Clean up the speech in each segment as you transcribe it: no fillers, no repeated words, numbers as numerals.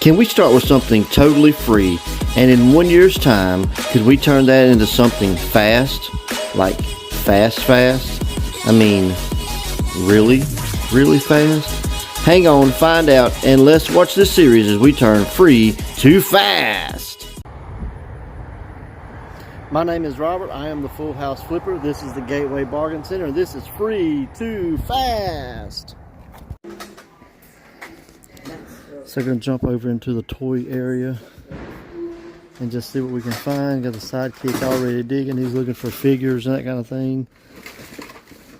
Can we start with something totally free, and in 1 year's time, could we turn that into something fast? Like fast? I mean, really fast? Hang on, find out, and let's watch this series as we turn free to fast. My name is Robert. I am the Full House Flipper. This is the Gateway Bargain Center, and this is free to fast. So we're going to jump over into the toy area and just see what we can find. Got the sidekick already digging. He's looking for figures and that kind of thing.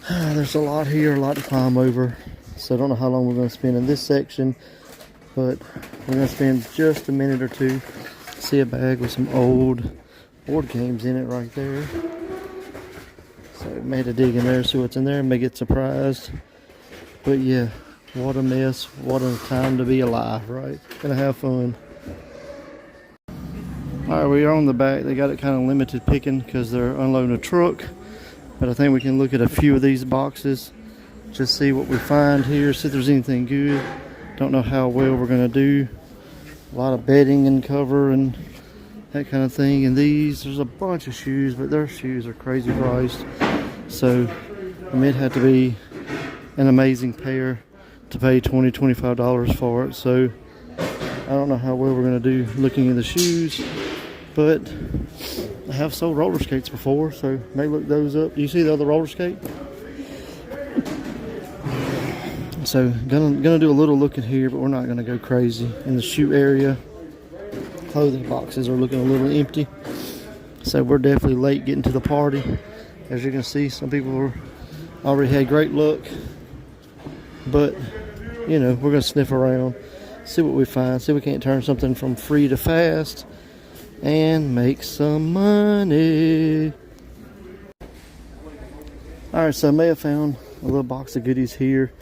There's a lot here, a lot to climb over. So I don't know how long we're going to spend in this section, but we're going to spend just a minute or two. See a bag with some old board games in it right there. So we made a dig in there, see what's in there, may get surprised. But yeah, what a mess, what a time to be alive, right? Gonna have fun. Alright, we are on the back. They got it kind of limited picking because they're unloading a truck. But I think we can look at a few of these boxes. Just see what we find here, see if there's anything good. Don't know how well we're gonna do. A lot of bedding and cover and that kind of thing. And these, there's a bunch of shoes, but their shoes are crazy priced. So I mean, it had to be an amazing pair to pay $20–25 for it. So I don't know how well we're going to do looking at the shoes, but I have sold roller skates before, so may look those up. Do you see the other roller skate? So gonna do a little looking here, but we're not gonna go crazy. In the shoe area, clothing boxes are looking a little empty, so we're definitely late getting to the party. As you can see, some people already had great luck, but you know, we're gonna sniff around, see what we find, see if we can't turn something from free to fast and make some money. Alright, so I may have found a little box of goodies here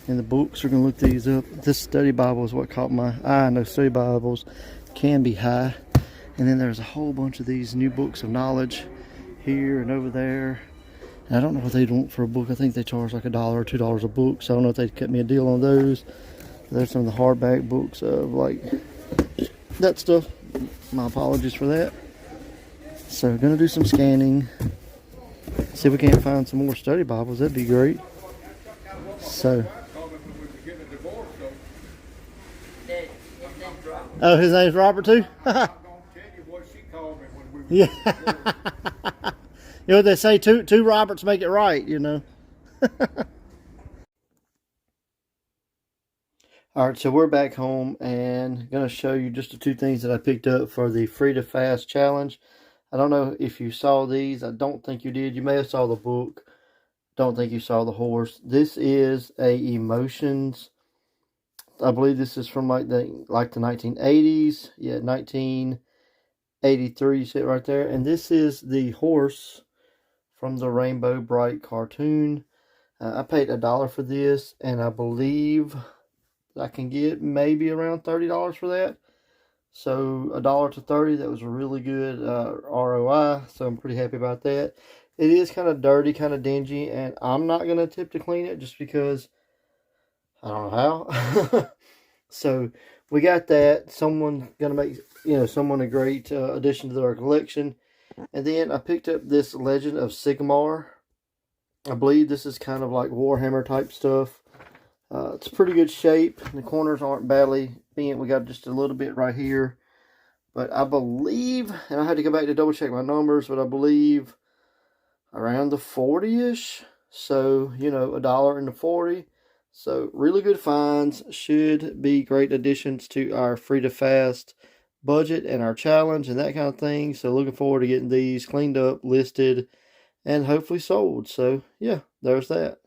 in the books. We're gonna look these up. This study Bible is what caught my eye. I know study Bibles can be high, and then there's a whole bunch of these new books of knowledge here and over there. And I don't know what they'd want for a book. I think they charge like $1 or $2 a book, so I don't know if they'd cut me a deal on those. There's some of the hardback books of like that stuff. My apologies for that. So gonna do some scanning, see if we can't find some more study Bibles. That'd be great. So oh, his name's Robert too? Yeah. You know what they say, two Roberts make it right, you know. Alright, so we're back home and going to show you just the two things that I picked up for the Free to Fast challenge. I don't know if you saw these. I don't think you did. You may have saw the book. Don't think you saw the horse. This is a Emotions. I believe this is from like the 1980s. Yeah, 1983. You see it right there. And this is the horse from the Rainbow Brite cartoon. I paid $1 for this, and I believe I can get maybe around $30 for that. So $1 to $30, that was a really good ROI. So I'm pretty happy about that. It is kind of dirty, kind of dingy, and I'm not going to attempt to clean it just because I don't know how. So we got that. Someone going to make, you know, someone a great addition to their collection. And then I picked up this Legend of Sigmar. I believe this is kind of like Warhammer type stuff. It's pretty good shape. The corners aren't badly bent. We got just a little bit right here. But I believe, and I had to go back to double check my numbers, but I believe around the 40-ish. So, you know, $1 and the 40. So really good finds. Should be great additions to our free to fast budget and our challenge and that kind of thing. So looking forward to getting these cleaned up, listed, and hopefully sold. So yeah, there's that.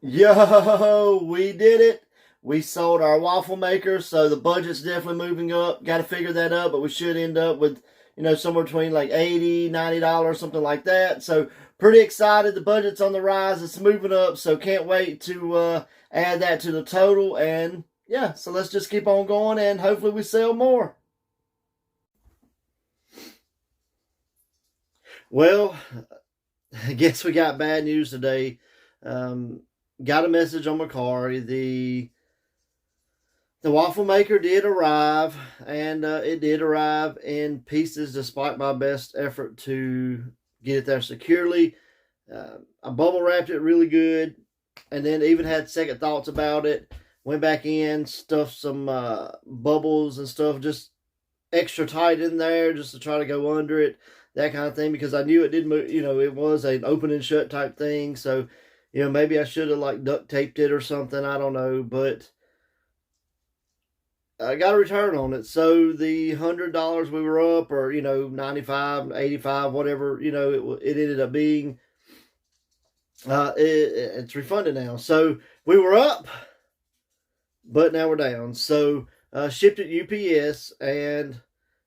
Yo, we did it. We sold our waffle maker, so the budget's definitely moving up. Got to figure that out, but we should end up with, you know, somewhere between like $80, $90, something like that. So pretty excited. The budget's on the rise. It's moving up, so can't wait to add that to the total. And yeah, so let's just keep on going, and hopefully we sell more. Well, I guess we got bad news today. Got a message on Mercari. The The waffle maker did arrive, and it did arrive in pieces despite my best effort to get it there securely. I bubble wrapped it really good, and then even had second thoughts about it. Went back in, stuffed some bubbles and stuff just extra tight in there just to try to go under it, that kind of thing, because I knew it did move, it was an open and shut type thing. So, maybe I should have like duct taped it or something. I don't know, but I got a return on it. So the $100 we were up, or 95, 85, whatever, it ended up being. It's refunded now. So we were up, but now we're down. So shipped at UPS, and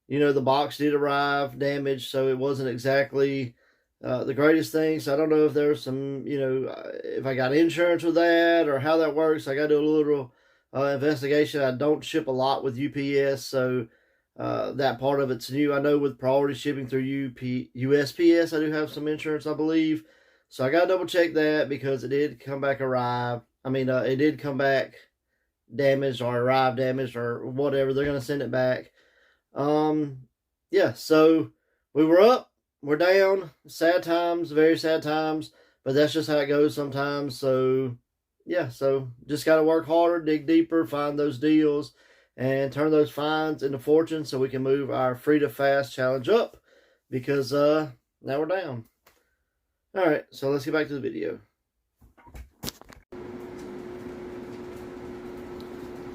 the box did arrive damaged, so it wasn't exactly the greatest thing. So I don't know if there's some, if I got insurance with that or how that works. I got to do a little investigation. I don't ship a lot with UPS, so that part of it's new. I know with priority shipping through USPS, I do have some insurance, I believe. So I got to double check that, because it did come back it did come back damaged, or arrive damaged, or whatever. They're going to send it back. Yeah, so we were up, we're down. Sad times, very sad times, but that's just how it goes sometimes. So yeah, so just got to work harder, dig deeper, find those deals, and turn those finds into fortune, so we can move our free to fast challenge up, because now we're down. All right, so let's get back to the video.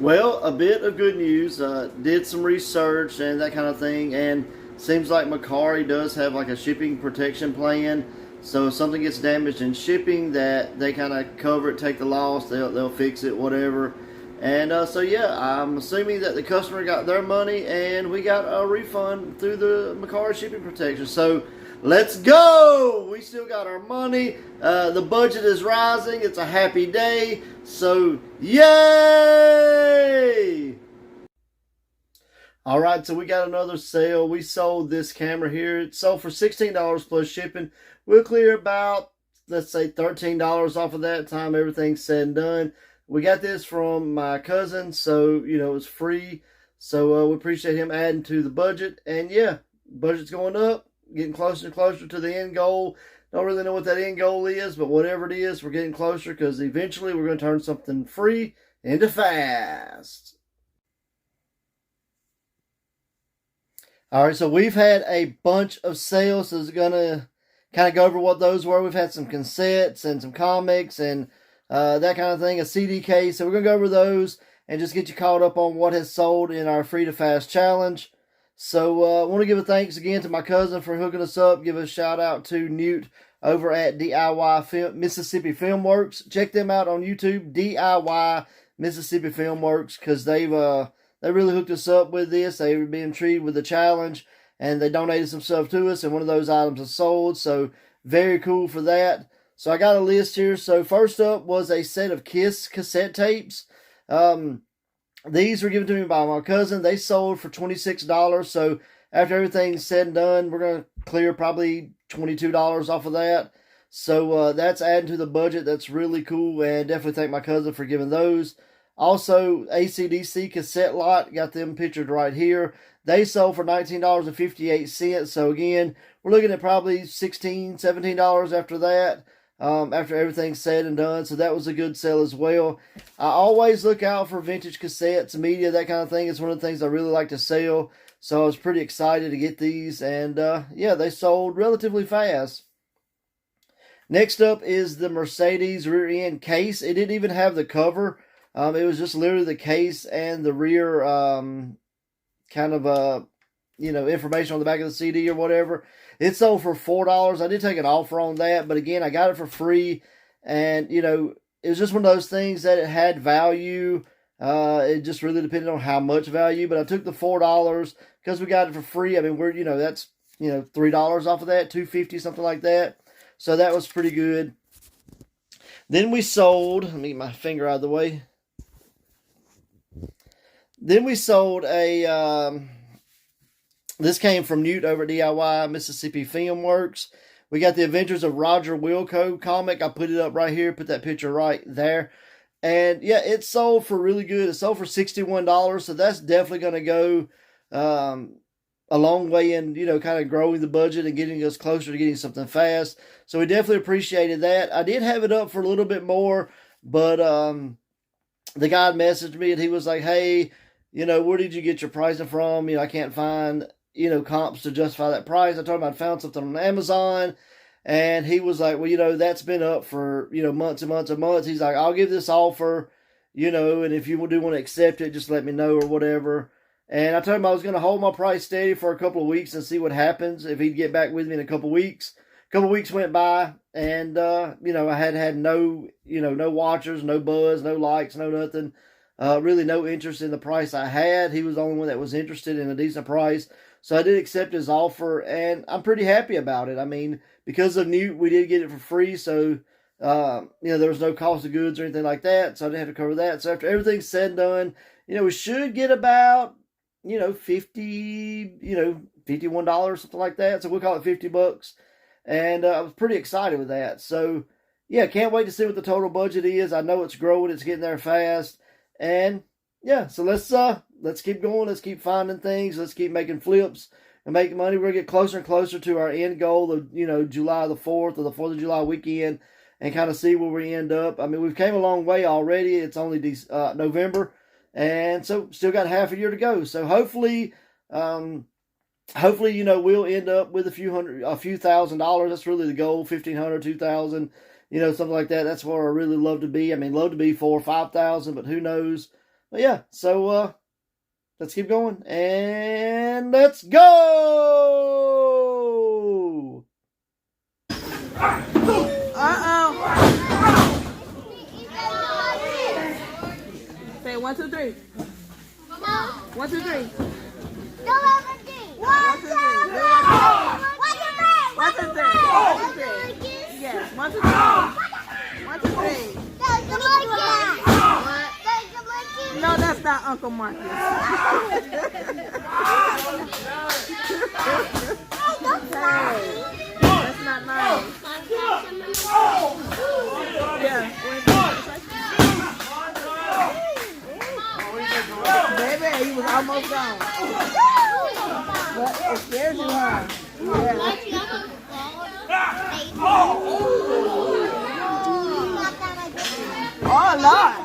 Well, a bit of good news. Did some research and that kind of thing, and seems like Mercari does have like a shipping protection plan. So if something gets damaged in shipping, that they kind of cover it, take the loss, they'll fix it, whatever. And so yeah, I'm assuming that the customer got their money, and we got a refund through the Mercari shipping protection. So let's go! We still got our money. The budget is rising. It's a happy day. So, yay! Alright, so we got another sale. We sold this camera here. It sold for $16 plus shipping. We'll clear about, let's say, $13 off of that time everything's said and done. We got this from my cousin, so, it was free. So, we appreciate him adding to the budget. And yeah, budget's going up. Getting closer and closer to the end goal. Don't really know what that end goal is, but whatever it is, we're getting closer, because eventually we're going to turn something free into fast. Alright, so we've had a bunch of sales, so it's going to kind of go over what those were. We've had some cassettes and some comics and that kind of thing, a CD case. So we're going to go over those and just get you caught up on what has sold in our free to fast challenge. So I want to give a thanks again to my cousin for hooking us up. Give a shout out to Newt over at DIY Mississippi Filmworks. Check them out on YouTube, DIY Mississippi Filmworks, because they really hooked us up with this. They were being intrigued with the challenge, and they donated some stuff to us, and one of those items is sold. So very cool for that. So I got a list here. So first up was a set of Kiss cassette tapes. These were given to me by my cousin. They sold for $26. So after everything's said and done, we're going to clear probably $22 off of that. So that's adding to the budget. That's really cool. And definitely thank my cousin for giving those. Also, AC/DC cassette lot. Got them pictured right here. They sold for $19.58. So again, we're looking at probably $16, $17 after that. After everything's said and done. So that was a good sale as well. I always look out for vintage cassettes, media, that kind of thing. It's one of the things I really like to sell. So I was pretty excited to get these. And yeah, they sold relatively fast. Next up is the Mercedes rear end case. It didn't even have the cover. It was just literally the case and the rear kind of information on the back of the CD or whatever. It sold for $4. I did take an offer on that, but again, I got it for free. And, it was just one of those things that it had value. It just really depended on how much value, but I took the $4 because we got it for free. I mean, that's, $3 off of that, $2.50, something like that. So that was pretty good. Then we sold, let me get my finger out of the way. Then we sold a, this came from Newt over at DIY Mississippi Filmworks. We got the Adventures of Roger Wilco comic. I put it up right here, put that picture right there. And yeah, it sold for really good. It sold for $61, so that's definitely going to go a long way in, kind of growing the budget and getting us closer to getting something fast. So we definitely appreciated that. I did have it up for a little bit more, but the guy messaged me and he was like, hey, where did you get your pricing from? I can't find, comps to justify that price. I told him I'd found something on Amazon, and he was like, well, that's been up for, months and months and months. He's like, I'll give this offer, and if you do want to accept it, just let me know or whatever. And I told him I was going to hold my price steady for a couple of weeks and see what happens if he'd get back with me in a couple of weeks. A couple of weeks went by, and I had no, no watchers, no buzz, no likes, no nothing. Really no interest in the price I had. He was the only one that was interested in a decent price. So I did accept his offer, and I'm pretty happy about it. I mean, because of we did get it for free, so there was no cost of goods or anything like that, so I didn't have to cover that. So after everything's said and done, we should get about $51, something like that. So we'll call it $50. And I was pretty excited with that. So yeah, can't wait to see what the total budget is. I know it's growing, it's getting there fast. And yeah, so let's keep going. Let's keep finding things. Let's keep making flips and making money. We're going to get closer and closer to our end goal of, July the 4th or the 4th of July weekend, and kind of see where we end up. I mean, we've came a long way already. It's only November. And so still got half a year to go. So hopefully, we'll end up with a few $1,000. That's really the goal. 1,500, 2,000, something like that. That's where I really love to be. I mean, love to be 4,000 or 5,000, but who knows? But yeah, so, let's keep going and let's go. Say 1, 2, 3. 1, 2, 3. 1, 2, 3. Yes, 1, 2, 3. 1, 2, 3. No, that's not Uncle Marcus. That's not nice. Yeah. Baby, he was almost gone. But it scares you, huh? Yeah. Oh, Lord.